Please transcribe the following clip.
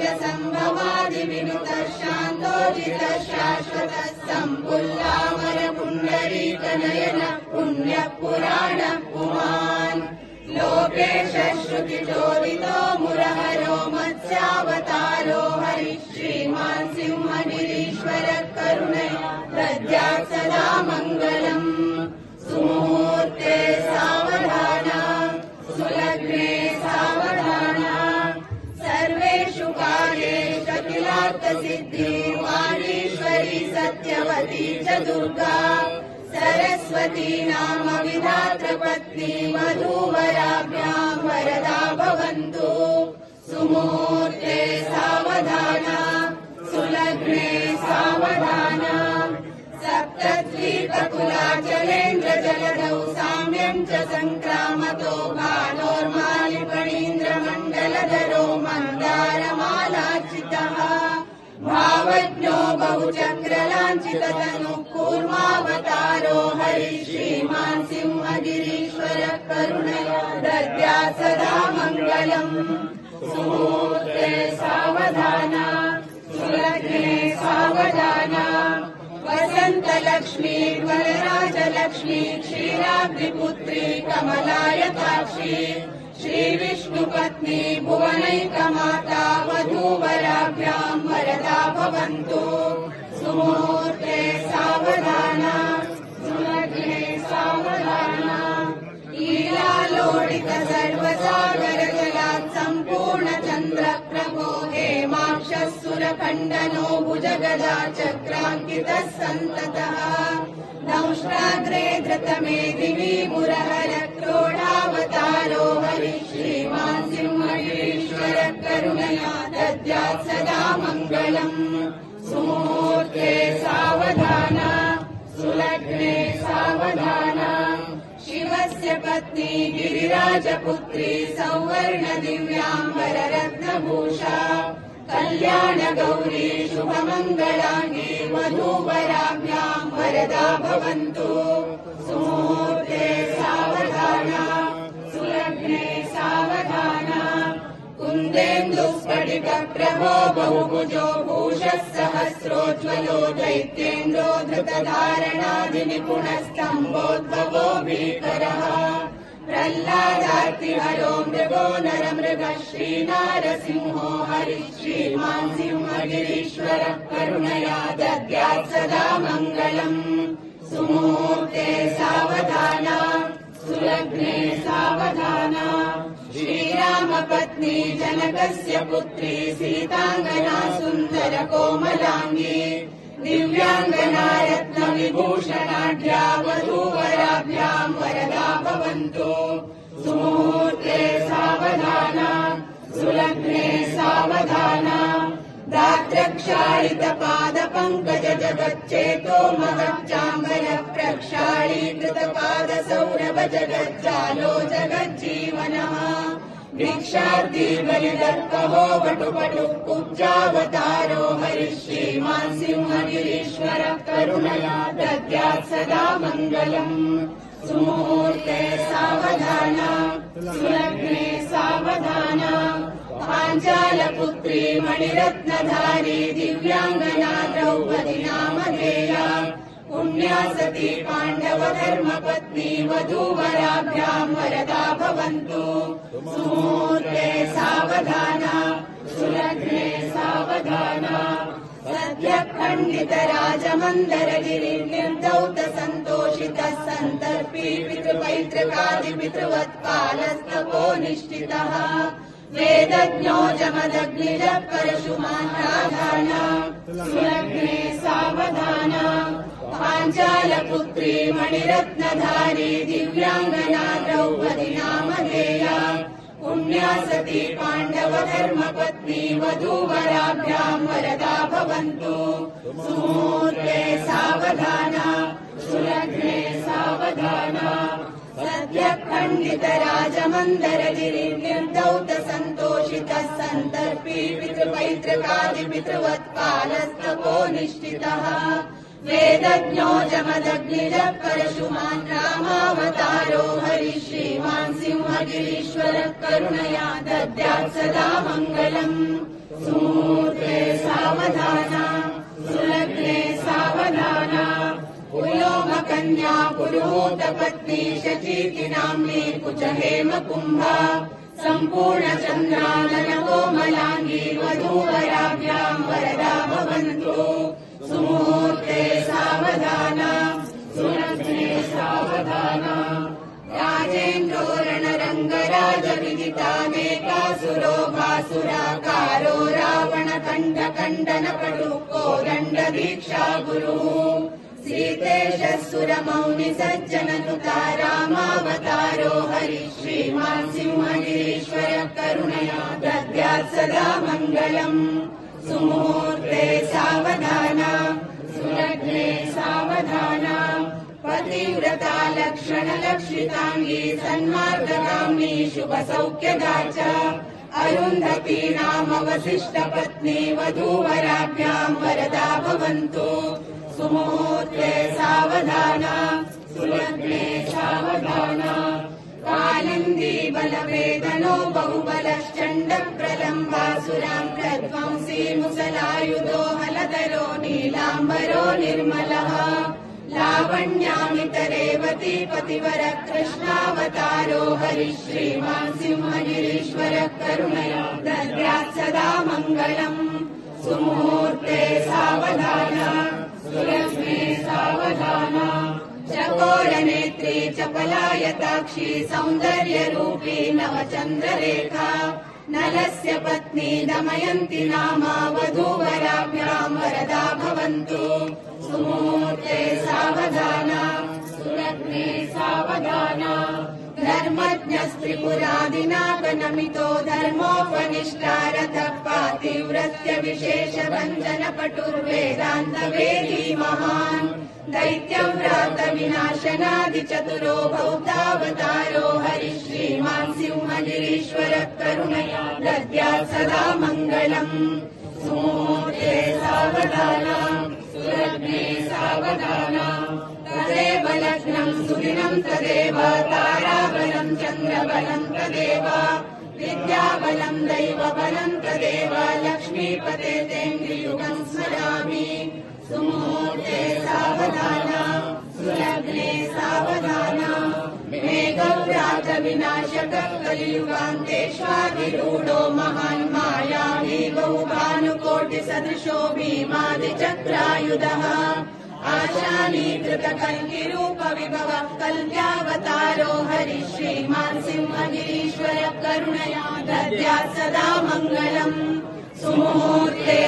संभवादिविनुतः शान्तोचितः शाश्वतः सम्पुल्लामर पुण्डरीकनयन पुण्यपुराणः पुमान् लोकेशः श्रुतिचोदितो मुरहरो मत्स्यावतारो हरिः श्रीमान् सिंहगिरीश्वरः करुणया दद्यात् सदा मङ्गलम् सुमुहूर्ते सावधान सुलग्ने सावधान सर्वेषु कार्येषु अखिलार्थसिद्धिर्वाणीश्वरी सत्यवती च दुर्गा सरस्वती नाम विधातृपत्नी वधूवराभ्याम् वरदा भवन्तु सुमुहूर्ते सावधान सुलग्ने सावधान सप्तद्वीपकुलाचलेन्द्रजलधौ साम्यम् च सङ्क्रामतो भानोर्मालिफणीन्द्रमण्डलधरो मन्दारमालार्चितः भावज्ञो बहुचक्रलाञ्छिततनुः कूर्मावतारो हरिः श्रीमान् सिंहगिरीश्वरः करुणया दद्यात् सदा मङ्गलम् सुमुहूर्ते सावधान सुलग्ने सावधान वसन्तलक्ष्मी वरराजलक्ष्मी क्षीराब्धिपुत्री कमलायताक्षी श्रीविष्णुपत्नी भुवनैकमाता वधूवराभ्याम् वरदा भवन्तु सुमुहूर्ते सावधान सुलग्ने सावधान लीलालोडित सर्वसागरजलात् सम्पूर्णचन्द्रप्रभो हेमाक्षः सुरखण्डनो भुजगदा चक्राङ्कितः सन्ततः दंष्ट्राग्रे धृतमे दिवि मुरहर क्रोडावतारो हरिः श्रीमान् सिंहगिरीश्वरः करुणया दद्यात् सदा मङ्गलम् सुमुहूर्ते सावधान सुलग्ने सावधान शिवस्य पत्नी गिरिराजपुत्री सौवर्णदिव्याम्बररत्नभूषा कल्याणगौरी शुभमङ्गलाङ्गी वधूवराभ्याम् वरदा भवन्तु सुमुहूर्ते सावधान सुलग्ने सावधान कुन्देन्दुस्फटिकप्रभो बहुभुजो भूषः सहस्रोज्ज्वलो दैत्येन्द्रो धृतधारणादिनिपुणस्तम्भोद्भवो भीकरः प्रह्लादार्तिहरो मृगो नरमृगः श्रीनारसिंहो हरिः श्रीमान् सिंहगिरीश्वरः करुणया दद्यात् सदा मङ्गलम् सुमुहूर्ते सावधान सुलग्ने सावधान श्रीरामपत्नी जनकस्य पुत्री सीताङ्गना सुन्दर कोमलाङ्गी दिव्याङ्गना रत्नविभूषणाढ्या वधूवराभ्याम् वरदा भवन्तु सुमुहूर्ते सावधान सुलग्ने सावधान दात्रक्षालितपादपङ्कज जगच्चेतो महच्चाम्बर प्रक्षाळीकृतपादसौरभ जगज्जालो जगज्जीवनः भिक्षार्थी बलिदर्पहो वटुपटुः कुब्जावतारो हरिः श्रीमान् सिंहगिरीश्वरः करुणया दद्यात् सदा मङ्गलम् सुमुहूर्ते सावधान सुलग्ने सावधान पाञ्चालपुत्री मणिरत्नधारी दिव्याङ्गना द्रौपदी नामधेया पुण्या सती पाण्डवधर्मपत्नी वधूवराभ्याम् वरदा भवन्तु सुमुहूर्ते सावधान सुलग्ने सावधान सद्यः खण्डितराजमन्दरगिरिर्निर्धौत सन्तोषितः सन्तर्पी पितृपैतृकादिपितृवत्पालस्तपो निष्ठितः वेदज्ञो जमदग्निजः परशुमान् राधान सुलग्ने सावधान पाञ्चालपुत्री मणिरत्नधारी दिव्याङ्गना द्रौपदी नामधेया पुण्या सती पाण्डवधर्मपत्नी वधूवराभ्याम् वरदा भवन्तु सुमुहूर्ते सावधान सुलग्ने सावधान सद्यः खण्डितराजमन्दरगिरिर्निर्धौत सन्तोषितः सन्तर्पी पितृपैतृकादिपितृवत्पालस्तपो निष्ठितः वेदज्ञो जमदग्निजः परशुमान् रामावतारो हरिः श्रीमान् सिंहगिरीश्वरः करुणया दद्यात् सदा मङ्गलम् सुमुहूर्ते सावधान सुलग्ने सावधान पुलोमकन्या पुरुहूतपत्नी शचीति नाम्नी कुचहेमकुम्भा सम्पूर्णचन्द्राननकोमलाङ्गी वधूवराभ्याम् वरदा भवन्तु सुमुहूर्ते सावधान सुलग्ने सावधान राजेन्द्रो रणरङ्गराजविदितानेकासुरो भासुराकारो रावणकण्ठकण्डनपटु कोदण्डदीक्षा गुरुः सीतेशः सज्जननुता रामावतारो हरिः श्रीमान् सिंहगिरीश्वरः करुणया दद्यात् सदा मङ्गलम् सुमुहूर्ते सावधान सुलग्ने सावधान पतिव्रता लक्षणलक्षिताङ्गी सन्मार्गगामी शुभसौख्यदा च अरुन्धती नामवसिष्ठपत्नी वधूवराभ्याम् वरदा भवन्तु सुमुहूर्ते सावधान सुलग्ने सावधान कालिन्दी बलवेदनो बहुबलश्चण्डप्रलम्बासुराम् प्रध्वंसी मुसलायुधो हलधरो नीलाम्बरो निर्मलः लावण्यामितरेवती पतिवर कृष्णावतारो हरिः श्रीमान् सिंहगिरीश्वरः करुणया दद्यात् सदा मङ्गलम् सुमुहूर्ते सावधान सुलग्ने सावधान चकोरनेत्री चपलायताक्षी सौन्दर्यरूपी नवचन्द्ररेखा नलस्य पत्नी दमयन्ती नामा वधूवराभ्याम् वरदा भवन्तु सुमुहूर्ते सावधान सुलग्ने सावधान धर्मज्ञस्त्रिपुरादिनाकनमितो धर्मोपनिष्ठारथः पातिव्रत्य विशेषभञ्जनपटुर्वेदान्तवेदी महान् दैत्यव्रात विनाशनादिचतुरो भौतावतारो हरिः श्रीमान् सिंहगिरीश्वरः करुणया दद्यात् सदा मङ्गलम् सुमुहूर्ते सावधान सुलग्ने सावधान तदेव लग्नम् सुदिनम् तदेव ताराबलम् चन्द्रबलम् तदेव विद्याबलम् दैवबलम् तदेव लक्ष्मीपते तेन्द्रियुगम् स्मरामि सुमुहूर्ते सावधान सुलग्ने सावधान मेघव्रात विनाशकः कलियुगान्तेष्वाधिरूढो महान् मायावी बहुभानुकोटिसदृशो भीमादिचक्रायुधः आशानीकृतकल्किरूपविभवः कल्यावतारो हरिः श्रीमान् सिंहगिरीश्वरः करुणया दद्यात् सदा मङ्गलम् सुमुहूर्ते